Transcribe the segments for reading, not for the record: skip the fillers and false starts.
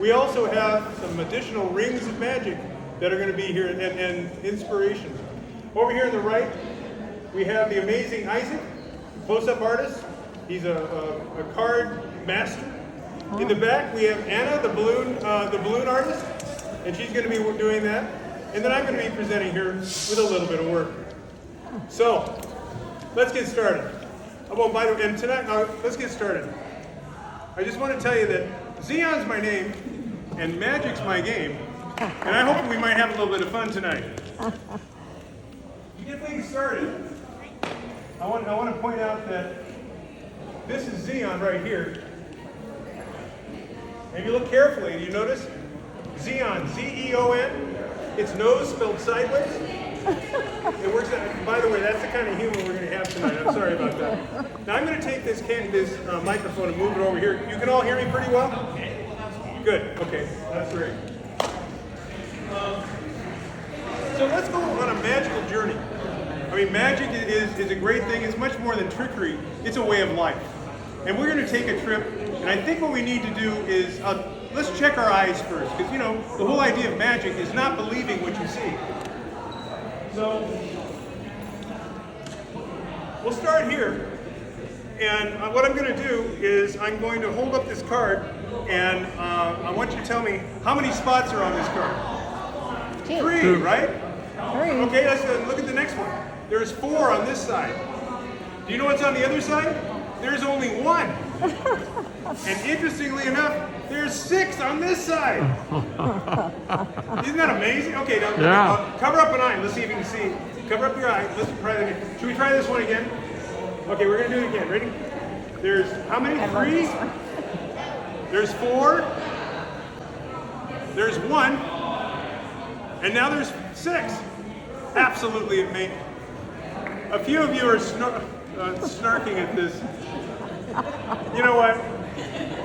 We also have some additional rings of magic that are going to be here and inspiration. Over here on the right, we have the amazing Isaac, close-up artist. He's a card master. In the back, we have Anna, the balloon artist, and she's going to be doing that. And then I'm going to be presenting here with a little bit of work. So, let's get started. Oh, by the way, and tonight, let's get started. I just want to tell you that Zeon's my name, and magic's my game, and I hope we might have a little bit of fun tonight. To get things started, I want to point out that this is Zeon right here. And if you look carefully, do you notice? Zeon, Z-E-O-N. Its nose spelled sideways. It works out. By the way, that's the kind of humor we're going to have tonight. I'm sorry about that. Now I'm going to take this microphone and move it over here. You can all hear me pretty well? Good. Okay. That's great. So let's go on a magical journey. I mean, magic is a great thing. It's much more than trickery. It's a way of life. And we're going to take a trip. And I think what we need to do is, let's check our eyes first. Because, you know, the whole idea of magic is not believing what you see. So, we'll start here. And what I'm going to do is I'm going to hold up this card. And I want you to tell me how many spots are on this card. 3, right? 3. Okay, let's look at the next one. There's 4 on this side. Do you know what's on the other side? There's only 1. And interestingly enough, there's 6 on this side. Isn't that amazing? Okay, now cover up an eye. Let's see if you can see. Cover up your eye. Let's try that again. Should we try this one again? Okay, we're going to do it again. Ready? There's how many? 3? There's 4. There's 1. And now there's 6. Absolutely amazing. A few of you are snarking at this. You know what?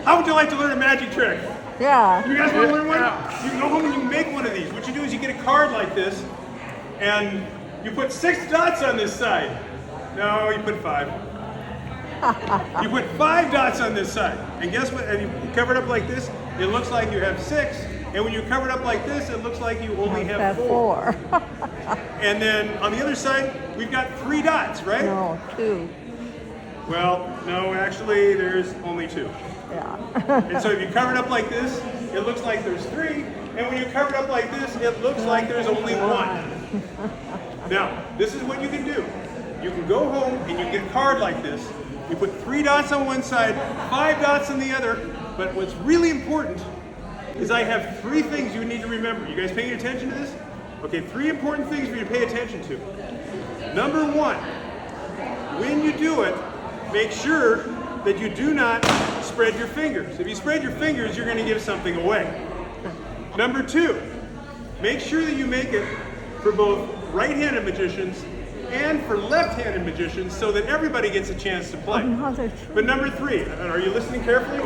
How would you like to learn a magic trick? Yeah. You guys want to learn one? You can go home and you can make one of these. What you do is you get a card like this, and you put 6 dots on this side. No, you put 5. You put 5 dots on this side. And guess what? And you cover it up like this, it looks like you have 6. And when you cover it up like this, it looks like you only have 4. And then on the other side, we've got 3 dots, right? No, 2. Well, no, actually, there's only 2. Yeah. And so if you cover it up like this, it looks like there's 3. And when you cover it up like this, it looks like there's only 1. Now, this is what you can do. You can go home and you get a card like this. You put 3 dots on one side, 5 dots on the other. But what's really important is I have 3 things you need to remember. You guys paying attention to this? Okay, 3 important things for you to pay attention to. Number 1, when you do it, make sure that you do not spread your fingers. If you spread your fingers, you're going to give something away. Number 2, make sure that you make it for both right-handed magicians and for left-handed magicians so that everybody gets a chance to play. But number 3, and are you listening carefully?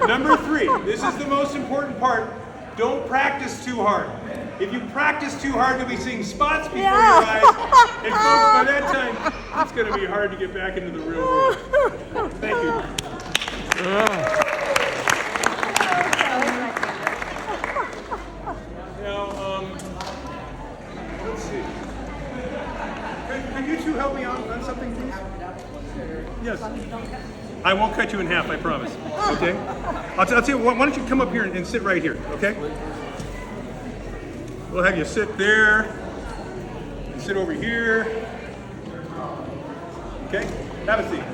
Number 3, this is the most important part. Don't practice too hard. If you practice too hard, you'll be seeing spots before your eyes. And folks, by that time, it's going to be hard to get back into the real world. Thank you. Now, let's see. Could you two help me on something, please? Yes. I won't cut you in half, I promise. Okay? I'll tell you, why don't you come up here and sit right here, okay? We'll have you sit there, and sit over here. Okay? Have a seat.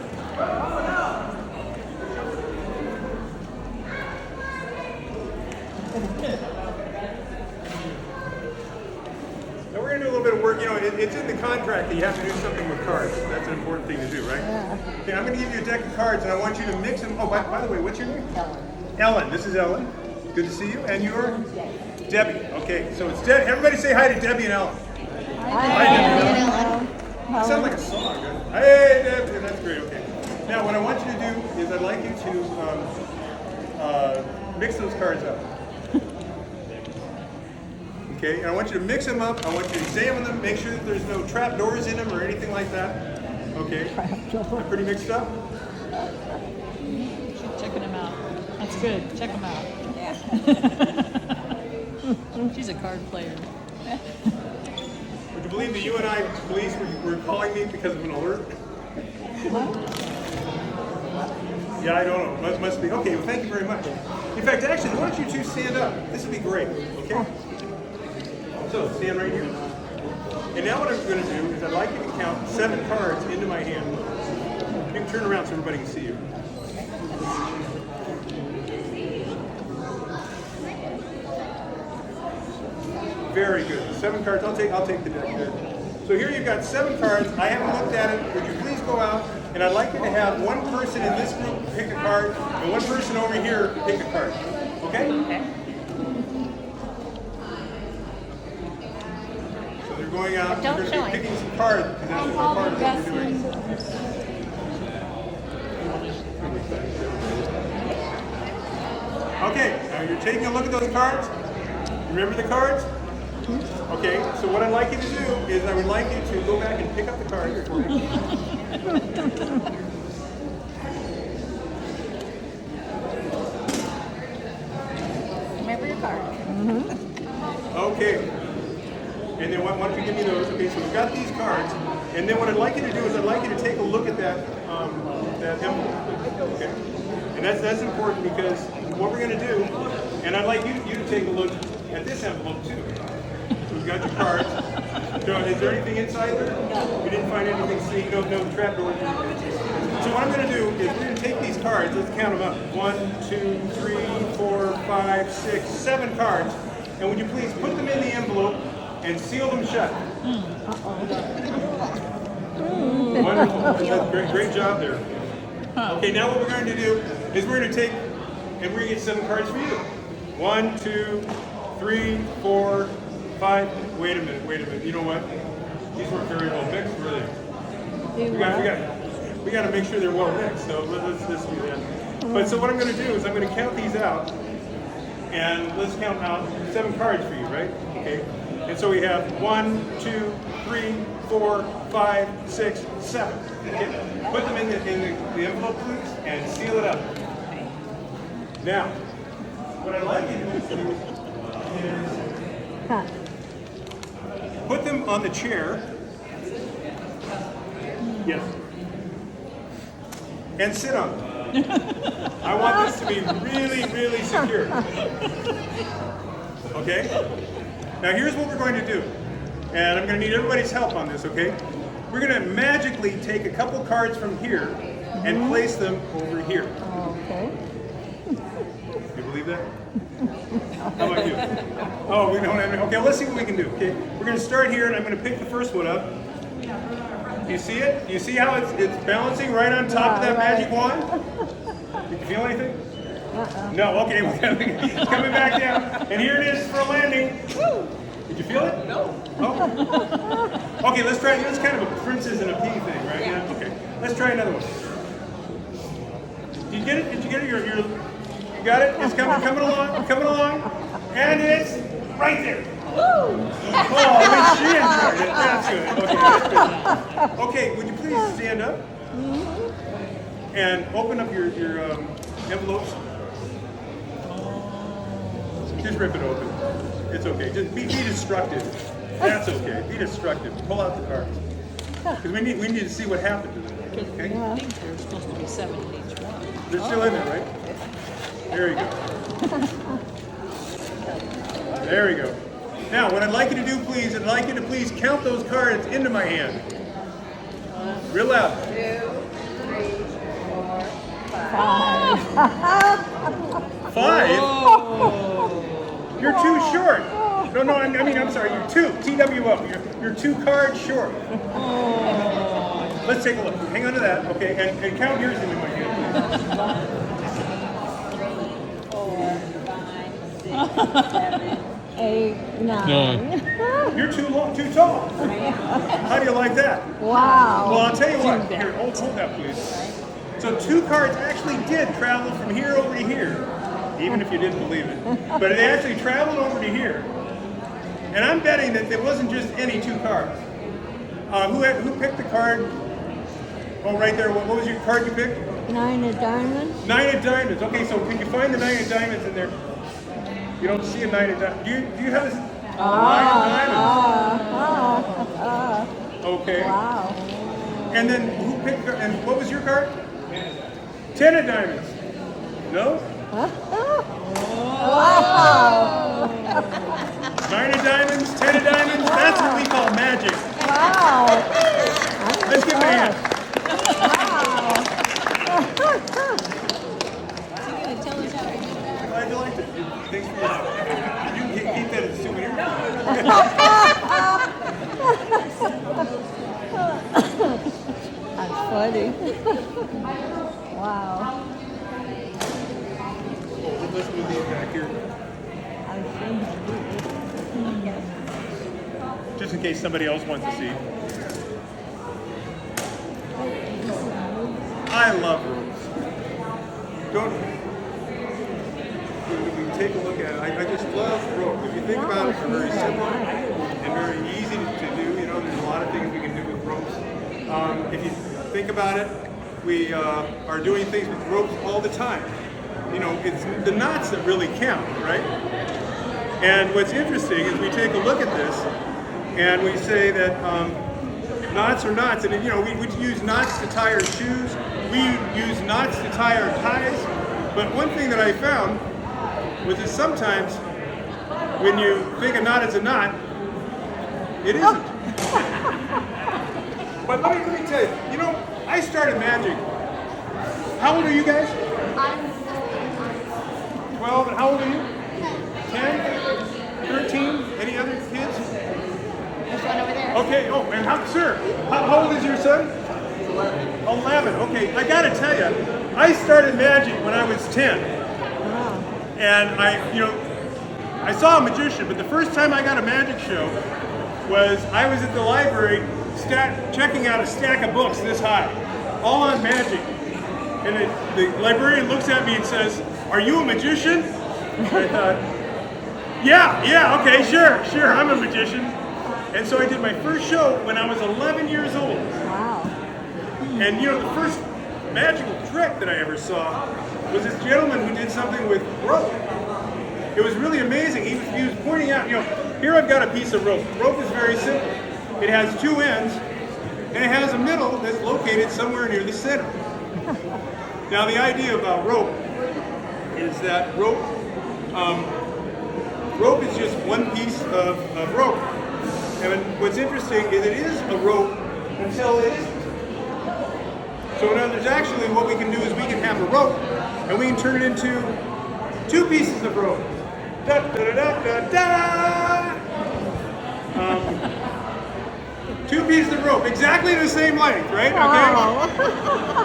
Now we're going to do a little bit of work. You know, it's in the contract that you have to do something with cards. That's an important thing to do, right? Yeah. Okay, I'm going to give you a deck of cards, and I want you to mix them. Oh, by the way, what's your name? Ellen. This is Ellen. Good to see you. And you're? Debbie. Okay, so it's Debbie. Everybody say hi to Debbie and Ellen. Hi, Debbie and Ellen. That sounds like a song. Hey, Debbie. That's great. Okay. Now, what I want you to do is I'd like you to mix those cards up. Okay, and I want you to mix them up. I want you to examine them, make sure that there's no trap doors in them or anything like that. Okay. I'm pretty mixed up. Checking them out. That's good. Check them out. Yeah. She's a card player. Would you believe the UNI police were calling me because of an alert? Yeah, I don't know. Must be. Okay, well, thank you very much. In fact, actually, why don't you two stand up? This would be great, okay? So, stand right here. And now what I'm going to do is I'd like you to count 7 cards into my hand. You can turn around so everybody can see you. Very good. 7 cards. I'll take the deck there. So here you've got 7 cards. I haven't looked at it. Would you please go out? And I'd like you to have one person in this group pick a card, and one person over here pick a card. Okay? Okay. So they're going out. Don't They're show going to be him. picking some cards. Because that's what part of what we're doing. Okay. Now you're taking a look at those cards. Remember the cards? Okay, so what I'd like you to do is I would like you to go back and pick up the card here for me. Remember your card. Okay. And then why don't you give me those? Okay, so we've got these cards. And then what I'd like you to do is I'd like you to take a look at that envelope. Okay? And that's important because what we're going to do, and I'd like you to take a look at this envelope too. We've got your cards. John, is there anything inside there? No. We didn't find anything. See, no trap doors. So what I'm going to do is we're going to take these cards. Let's count them up. 1, 2, 3, 4, 5, 6, 7 cards. And would you please put them in the envelope and seal them shut? Wonderful. Great job there. Okay, now what we're going to do is we're going to take and we're going to get 7 cards for you. 1, 2, 3, 4, 5. Wait a minute. You know what? These weren't very well mixed, were they? We got to make sure they're well mixed. So let's do that. But so what I'm going to do is I'm going to count these out, and let's count out 7 cards for you, right? Okay. And so we have 1, 2, 3, 4, 5, 6, 7. Okay. Put them in the envelope, please, and seal it up. Now, what I'd like you to do is put them on the chair. Yes. And sit on them. I want this to be really, really secure. Okay? Now here's what we're going to do. And I'm going to need everybody's help on this, okay? We're going to magically take a couple cards from here and place them over here. Okay. You believe that? How about you? Oh, we don't have any. Okay, let's see what we can do. Okay, we're going to start here, and I'm going to pick the first one up. Do you see it? Do you see how it's balancing right on top of that magic wand? Did you feel anything? No. Okay, it's coming back down, and here it is for a landing. Did you feel it? No. Oh. Okay, let's try. It's kind of a princess and a pea thing, right? Yeah. Okay. Let's try another one. Did you get it? Did you get it? You got it? It's coming along, and it's right there. Oh, she enjoyed it. That's good. Okay, would you please stand up and open up your envelopes? Just rip it open. It's okay. Just be destructive. That's okay. Be destructive. Pull out the cards because we need to see what happened to them. Okay? I think there's supposed to be 7 in each one. They're still in there, right? There you go. There we go. Now, what I'd like you to do, please, I'd like you to please count those cards into my hand. Real loud. 2, 3, 4, 5. 5? You're too short. No, I'm sorry. You're 2. TWO. You're 2 cards short. Let's take a look. Hang on to that. Okay, and count yours into my hand, please. 8, 9. You're too tall. How do you like that? Wow. Well, I'll tell you what. Here, hold that, please. So 2 cards actually did travel from here over to here, even if you didn't believe it. But they actually traveled over to here. And I'm betting that it wasn't just any 2 cards. Who picked the card? Oh, right there. What was your card you picked? 9 of diamonds. 9 of diamonds. Okay, so can you find the 9 of diamonds in there? You don't see a 9 of diamonds. Do you have a 9 of diamonds? Okay. Wow. And then who picked? And what was your card? 10 of diamonds. No. Wow. 9 of diamonds, 10 of diamonds. That's what we call magic. Wow. Let's give him a hand. Is he going to tell us how to do that? Glad you liked it. Thanks for your. You can keep that as a souvenir. That's funny. Wow. Let's move these back here. Just in case somebody else wants to see. I love ropes. Don't. When you take a look at it, I just love ropes. If you think about it, they're very simple and very easy to do. You know, there's a lot of things we can do with ropes. If you think about it, we are doing things with ropes all the time. You know, it's the knots that really count, right? And what's interesting is we take a look at this and we say that knots are knots. And, you know, we use knots to tie our shoes. We use knots to tie our ties. But one thing that I found was that sometimes when you think a knot is a knot, it isn't. But let me tell you, you know, I started magic. How old are you guys? 12, and how old are you? 10? 13? Any other kids? There's one over there. Okay, oh, and sir, how old is your son? 11. Okay, I gotta tell you, I started magic when I was 10. And I saw a magician, but the first time I got a magic show was I was at the library checking out a stack of books this high, all on magic. And the librarian looks at me and says, "Are you a magician?" I thought, yeah, okay, sure, I'm a magician. And so I did my first show when I was 11 years old. Wow. And you know, the first magical trick that I ever saw was this gentleman who did something with rope. It was really amazing. He was pointing out, you know, here I've got a piece of rope. Rope is very simple. It has two ends, and it has a middle that's located somewhere near the center. Now the idea about rope is that rope is just one piece of rope. And what's interesting is it is a rope until it isn't. So now there's actually what we can do is we can have a rope and we can turn it into two pieces of rope. Da da da da da da. Two pieces of rope, exactly the same length, right? Okay.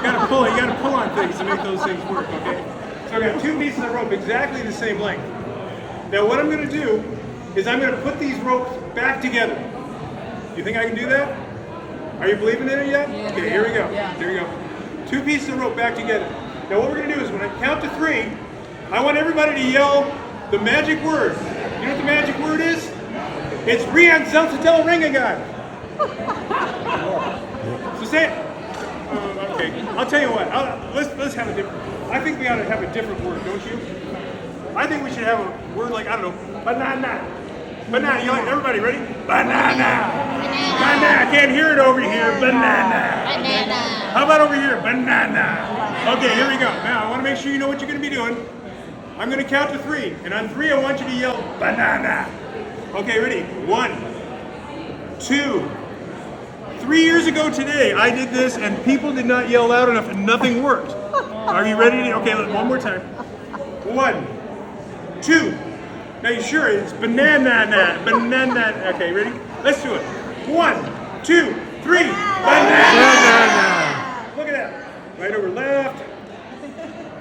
You gotta pull on things to make those things work. Okay. So I got two pieces of rope, exactly the same length. Now what I'm going to do is I'm going to put these ropes back together. You think I can do that? Are you believing in it yet? Yeah, Okay, here we go. yeah. Here we go. Two pieces of rope back together. Now what we're going to do is when I count to 3, I want everybody to yell the magic word. You know what the magic word is? It's Rian Zeltadel Ringagai. So say it. Okay, I'll tell you what. Let's have a different. I think we ought to have a different word, don't you? I think we should have a word like, I don't know, banana. Banana. You like everybody ready? Banana. Banana. I can't hear it over here. Banana. Banana. How about over here? Banana. Okay, here we go. Now I want to make sure you know what you're going to be doing. I'm going to count to 3, and on 3 I want you to yell banana. Okay, ready? 1, 2. 3 years ago today, I did this and people did not yell loud enough and nothing worked. Are you ready? Okay, look, one more time. 1, 2. Now you sure it's banana, banana. Okay, ready? Let's do it. 1, 2, 3. Banana. Look at that. Right over left.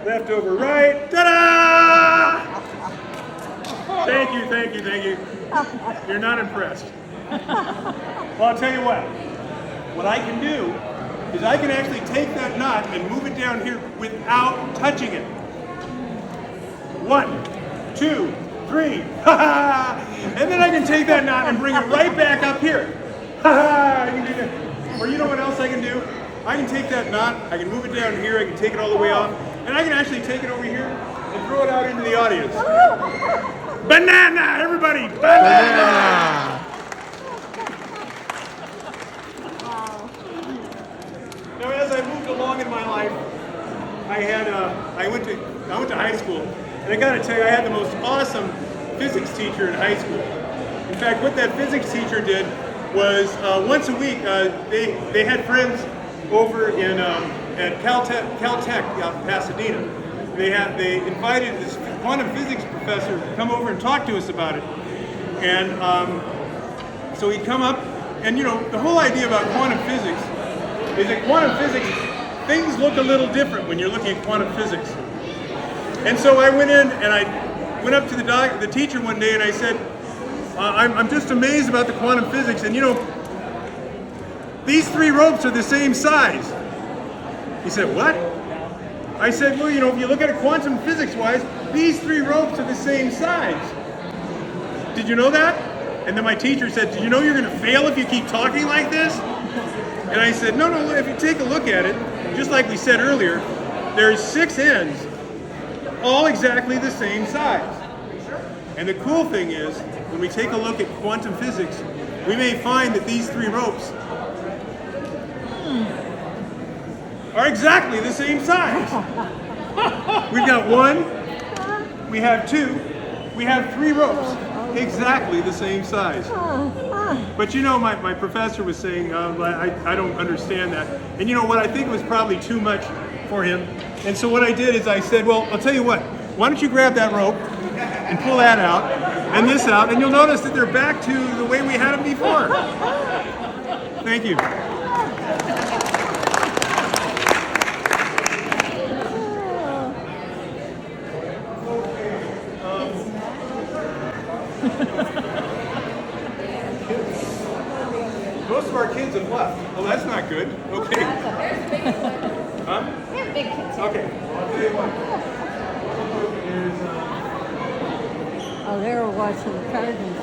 Left over right. Ta-da! Thank you. You're not impressed. Well, I'll tell you what. What I can do is I can actually take that knot and move it down here without touching it. 1, 2, 3. Ha ha! And then I can take that knot and bring it right back up here. Ha ha! You can do that. Or you know what else I can do? I can take that knot, I can move it down here, I can take it all the way off, and I can actually take it over here and throw it out into the audience. Banana, everybody, banana. Now, as I moved along in my life, I went to high school, and I got to tell you, I had the most awesome physics teacher in high school. In fact, what that physics teacher did was once a week they had friends over in at Caltech out in Pasadena. They invited this quantum physics professor to come over and talk to us about it, and so he'd come up, and you know, the whole idea about quantum physics is that quantum physics, things look a little different when you're looking at quantum physics. And so I went in and I went up to the teacher one day and I said, I'm just amazed about the quantum physics, and you know, these three ropes are the same size. He said, what? I said, well, you know, if you look at it quantum physics-wise, these three ropes are the same size. Did you know that? And then my teacher said, did you know you're going to fail if you keep talking like this? And I said, no, if you take a look at it, just like we said earlier, there's 6 ends, all exactly the same size. And the cool thing is, when we take a look at quantum physics, we may find that these 3 ropes are exactly the same size. We've got 1, we have 2, we have 3 ropes, exactly the same size. But you know, my professor was saying, I don't understand that. And you know what, I think it was probably too much for him. And so what I did is I said, well, I'll tell you what, why don't you grab that rope and pull that out and this out, and you'll notice that they're back to the way we had them before. Thank you. Most of our kids have left. Oh, that's not good. Okay. Huh? They're big kids. Okay. Well, I'll tell you what. Oh, they were watching the Cardinals.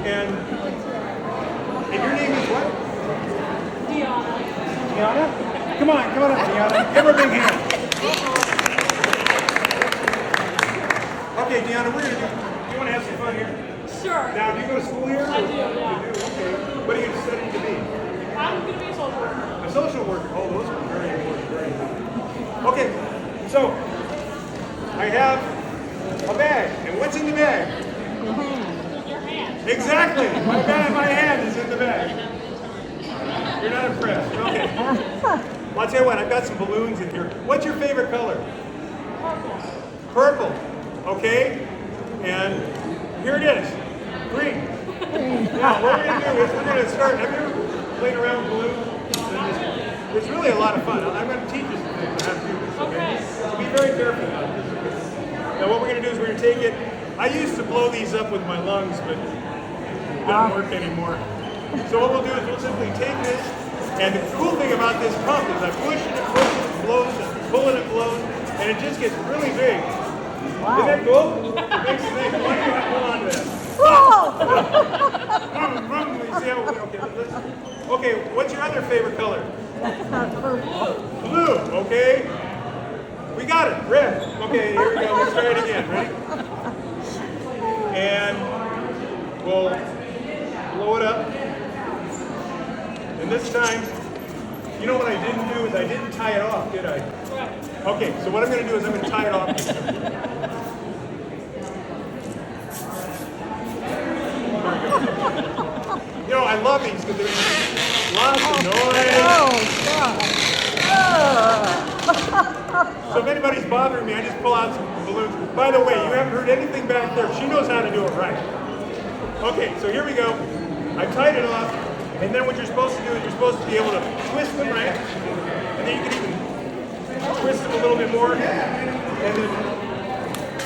And your name is what? Deanna. Deanna? Come on up, Deanna. Give her a big hand. Okay, Deanna, we're gonna do. You want to have some fun here? Sure. Now, do you go to school here? I do, yeah. You do? Okay. What are you studying to be? I'm going to be a social worker. A social worker. Oh, those are very important. Very important. Okay, so I have a bag, and what's in the bag? Your hand. Exactly. My hand is in the bag. You're not impressed. Okay. Well, I'll tell you what. I've got some balloons in here. What's your favorite color? Purple. Purple. Okay. And here it is. Green. Now, what we're going to do is we're going to start. Have you ever played around with balloons? It's really a lot of fun. I'm going to teach you some things on how to do this. Okay. So be very careful about this. Now, what we're going to do is we're going to take it. I used to blow these up with my lungs, but it doesn't work anymore. So what we'll do is we'll simply take this, and the cool thing about this pump is I push it, it blows, and pull it, it blows, and it just gets really big. Wow. Isn't that cool? Makes the thing. Why don't you hold on to that? You see how, okay, what's your other favorite color? Blue, okay. We got it, red. Okay, here we go, let's try it again, ready? And we'll blow it up. And this time, you know what I didn't do is I didn't tie it off, did I? Okay, so what I'm going to do is I'm going to tie it off. You know, I love these because there's lots of noise. So if anybody's bothering me, I just pull out some balloons. By the way, you haven't heard anything back there. She knows how to do it right. Okay, so here we go. I tied it off, and then what you're supposed to do is you're supposed to be able to twist them right, and then you can even twist them a little bit more, and then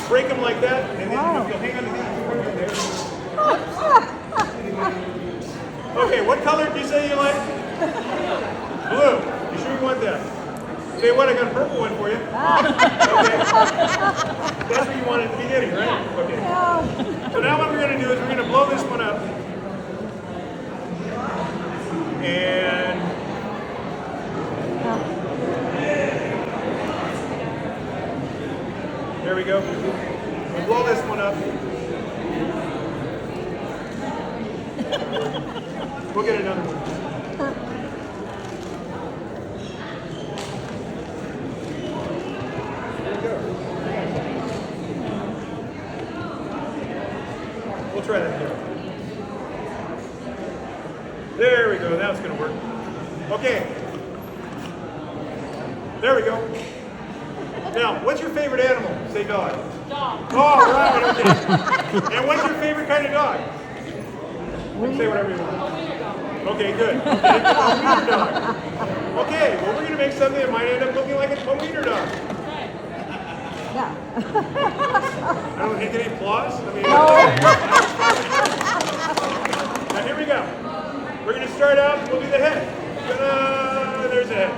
break them like that, and then you'll hang on to these right there. Okay, what color did you say you like? Blue. You sure you want that? Say what, I got a purple one for you. Okay. That's what you wanted at the beginning, right? Okay. So now what we're going to do is we're going to blow this one up. And There we go. We'll blow this one up. We'll get another one. There we go. We'll try that again. There we go. Now it's going to work. Okay. There we go. Now, what's your favorite animal? Say dog. Dog. Oh, right, okay. And what's your favorite kind of dog? Say whatever you want. Okay, good. Okay, a wiener dog. Okay, well, we're going to make something that might end up looking like a wiener dog. Yeah. I don't think any applause. I mean, now, here we go. We're going to start out, we'll do the head. Ta-da! There's the head.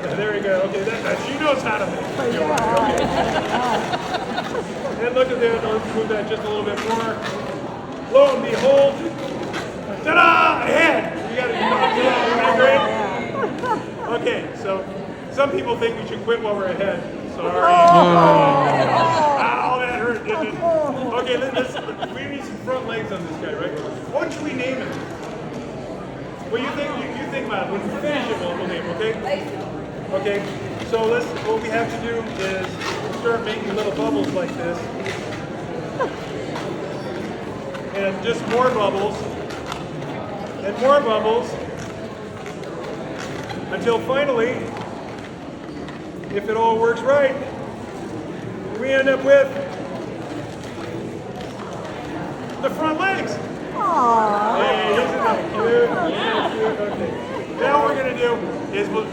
There we go. Okay, she knows how to make it. Okay. And look at that. Let's move that just a little bit more. Lo and behold, ta-da! A head. You got it. Isn't that great? Okay, so some people think we should quit while we're ahead. Sorry. Ow, that hurt, didn't it? Okay, we need some front legs on this guy, right? What should we name him? Well, you think about it. When we finish it, we'll name him, okay? Okay, so what we have to do is start making little bubbles like this. And just more bubbles. And more bubbles. Until finally, if it all works right, we end up with the front legs. Aww. Hey, isn't that cute? Okay. Now what we're going to do is we'll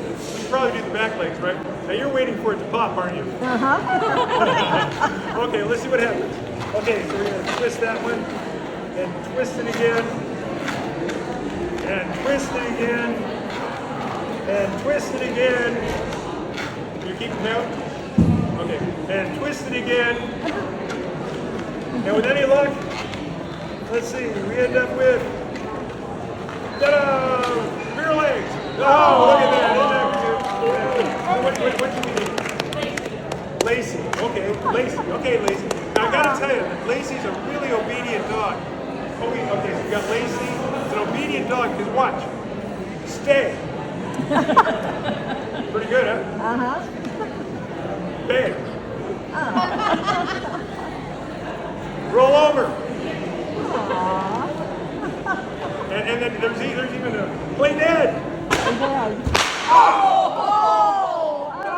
probably do the back legs, right? Now you're waiting for it to pop, aren't you? Uh-huh. Okay, let's see what happens. Okay, so we're going to twist that one, and twist it again, and twist it again, and twist it again. You keep them out? Okay, and twist it again. And with any luck, let's see, we end up with, ta-da! Rear legs. Oh, look at that. Isn't that cute? What should we name? Lacey. Okay, Lacey. Okay, Lacey. Now I gotta tell you, Lacey's a really obedient dog. Okay, so we got Lacey. It's an obedient dog, because watch. Stay. Pretty good, huh? Uh-huh. Bang. Roll over. And then there's even a play dead. Oh! No!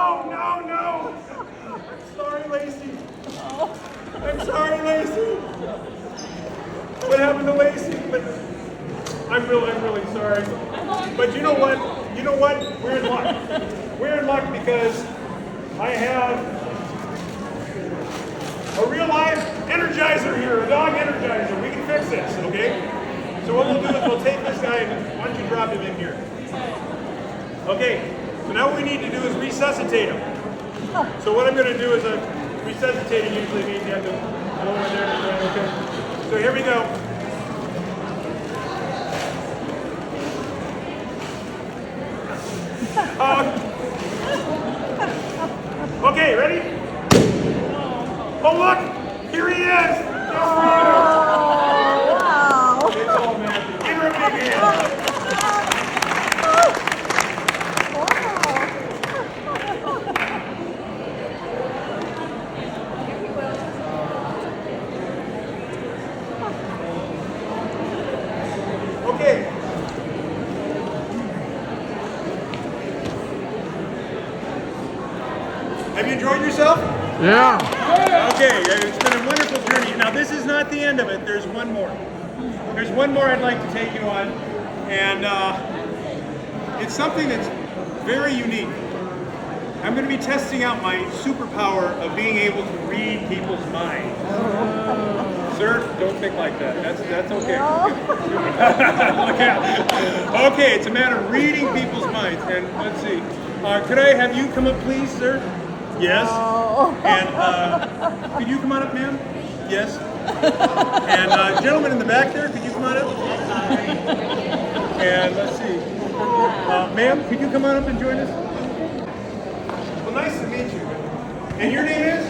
I'm sorry, Lacey. I'm sorry, Lacey. What happened to Lacey? But I'm really sorry. But you know what? We're in luck. We're in luck because I have a real live energizer here, a dog energizer. We can fix this, okay? So what we'll do is we'll take this guy and why don't you drop him in here? Okay, so now what we need to do is resuscitate him. So what I'm going to do is resuscitating usually means you have to go in there and okay. So here we go. Okay, ready? Oh look! Here he is! Just for you! Wow. It's all magic. Give her a big hand. Okay. Have you enjoyed yourself? Yeah. Okay, it's been a wonderful journey. Now this is not the end of it. There's one more. There's one more I'd like to take you on, and it's something that's very unique. I'm going to be testing out my superpower of being able to read people's minds. Sir, don't think like that. That's okay. Okay, it's a matter of reading people's minds. And let's see. Could I have you come up, please, sir? Yes. And could you come on up, ma'am? Yes. And gentleman in the back there, could you come on up? And let's see. Ma'am, could you come on up and join us? Well, nice to meet you. And your name is?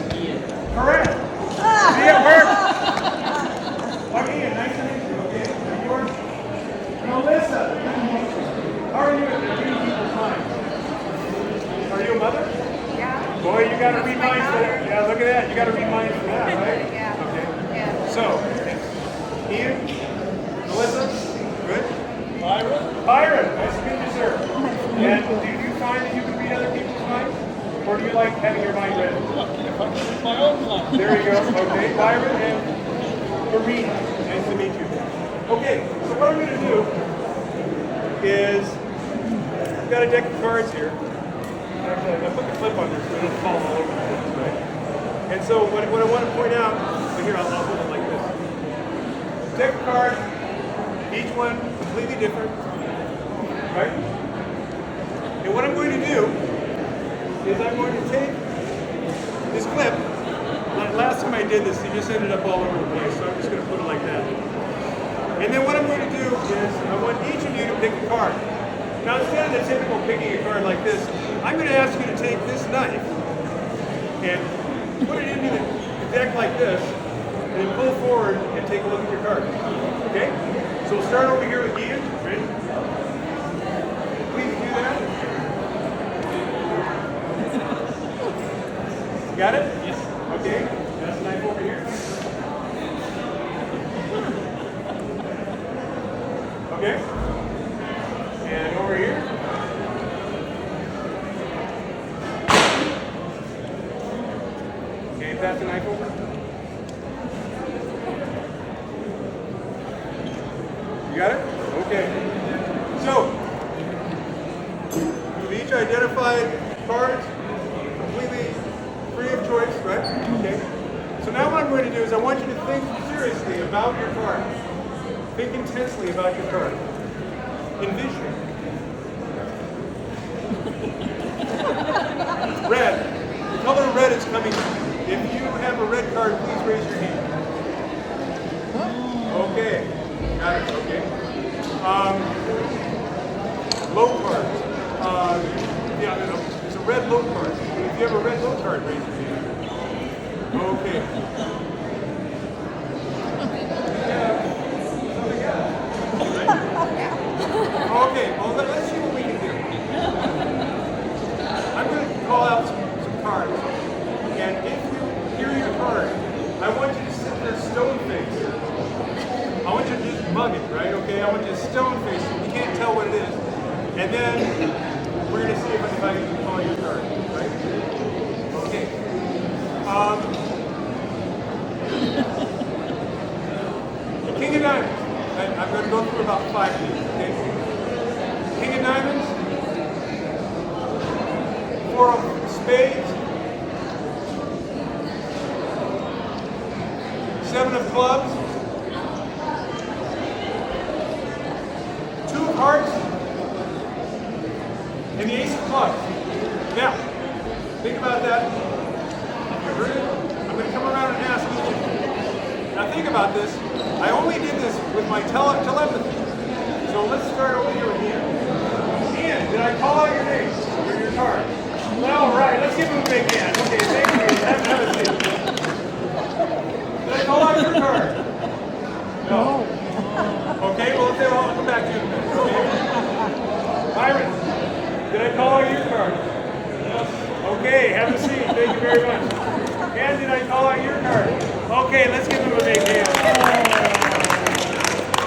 Are you a mother? Yeah. Boy, you gotta read My minds. daughter. Yeah, look at that. You gotta read minds from that, right? Yeah. Okay. Yeah. So, Ian, Melissa, good. Byron, nice to meet you, sir. And do you find that you can read other people's minds? Or do you like having your mind read? If I can read my own mind. There you go. Okay, Byron and Marina, nice to meet you. Okay, so what I'm going to do is, I've got a deck of cards here. Actually, I put the clip on there so it doesn't fall all over the place, right? And so what I want to point out, so here I'll hold it like this. Deck of cards, each one completely different, right? And what I'm going to do is I'm going to take this clip. Last time I did this, it just ended up all over the place, so I'm just going to put it like that. And then what I'm going to do is I want each of you to pick a card. Now instead of the typical picking a card like this, I'm going to ask you to take this knife and put it into the deck like this, and then pull forward and take a look at your card. Okay? So we'll start over here with Ian. Ready? Please do that. Got it? Yes. Okay. That's the knife over here. Okay. And over here. Okay, pass the knife over. You got it? Okay. So, we've each identified cards, completely free of choice, right? Okay. So now what I'm going to do is I want you to think seriously about your card. Think intensely about your card. Envision it. Red. The color red is coming. If you have a red card, please raise your hand. Okay. Got it. Okay. Low cards. Yeah, no, there's a red low card. If you have a red low card, raise your hand. Okay. Okay, well let's see what we can do. I'm going to call out some cards. And if you hear your card, I want you to sit there stone face. I want you to just mug it, right? Okay, I want you to stone face it. You can't tell what it is. And then we're going to see if I can call your card, right? Okay. King of Diamonds. I'm going to go through about 5 of these, okay? King of Diamonds. 4 of Spades. 7 of Clubs. 2 of Hearts. And the Ace of Clubs. Now, think about that. You heard it? I'm going to come around and ask each of you. Now think about this. I only did this with my telepathy. So let's start over here with Ian. Ian, did I call out your name or your card? Well, all right. Let's give him a big hand. Okay, thank you. Have a seat. Did I call out your card? No. Okay, well, I'll come back to you in a minute. Okay. Byron, did I call out your card? Yes. Okay, have a seat. Thank you very much. And did I call out your card? Okay, let's give him a big hand.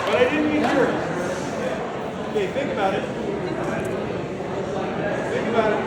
But I didn't use yours. Okay, think about it. Think about it.